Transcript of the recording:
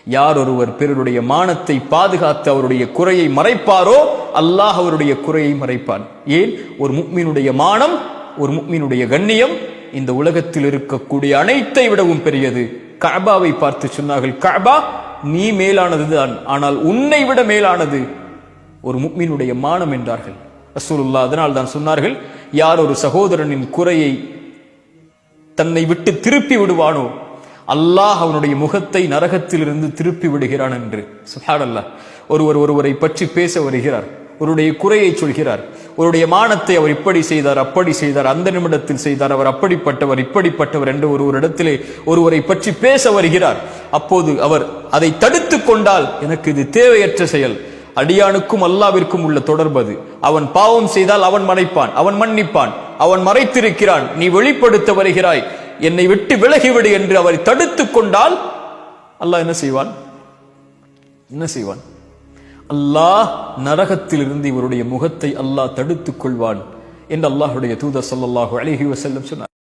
யார் ஒருவர் பிறருடைய மானத்தை பாதுகாத்து அவருடைய குறையை மறைப்பாரோ அல்லாஹ் அவருடைய குறையை மறைப்பான். ஏன்? ஒரு முஃமினுடைய மானம், ஒரு முஃமினுடைய கண்ணியம் இந்த உலகத்தில் இருக்கக்கூடிய அனைத்தை விடவும் பெரியது. கஅபாவை பார்த்து சொன்னார்கள், கஅபா நீ மேலானதுதான், ஆனால் உன்னை விட மேலானது ஒரு முஃமினுடைய மானம் என்றார்கள் ரசூலுல்லாஹ். அதனால் தான் சொன்னார்கள், யார் ஒரு சகோதரனின் குறையை தன்னை விட்டு திருப்பி விடுவானோ அல்லாஹ் அவனுடைய முகத்தை நரகத்திலிருந்து திருப்பி விடுகிறான் என்று. சுப்ஹானல்லாஹ். ஒருவரை பற்றி பேச வருகிறார், அவருடைய குறையை சொல்கிறார், அவருடைய மானத்தை அவர் இப்படி செய்தார், அப்படி செய்தார், அந்த நிமிடத்தில் செய்தார், அவர் அப்படிப்பட்டவர் இப்படிப்பட்டவர் என்று ஒருவரிடத்திலே ஒருவரை பற்றி பேச வருகிறார். அப்போது அவர் அதை தடுத்து கொண்டால், எனக்கு இது தேவையற்ற செயல், அடியானுக்கும் அல்லாவிற்கும் உள்ள தொடர்பது, அவன் பாவம் செய்தால் அவன் மறைப்பான், அவன் மன்னிப்பான், அவன் மறைத்திருக்கிறான், நீ வெளிப்படுத்த வருகிறாய், என்னை விட்டு விலகிவிடு என்று அவரை தடுத்துக் கொண்டால் அல்லாஹ் என்ன செய்வான்? என்ன செய்வான்? அல்லாஹ் நரகத்திலிருந்து இவருடைய முகத்தை அல்லாஹ் தடுத்துக் கொள்வான் என்று அல்லாஹ்வுடைய தூதர் ஸல்லல்லாஹு அலைஹி வஸல்லம் சொன்னார்.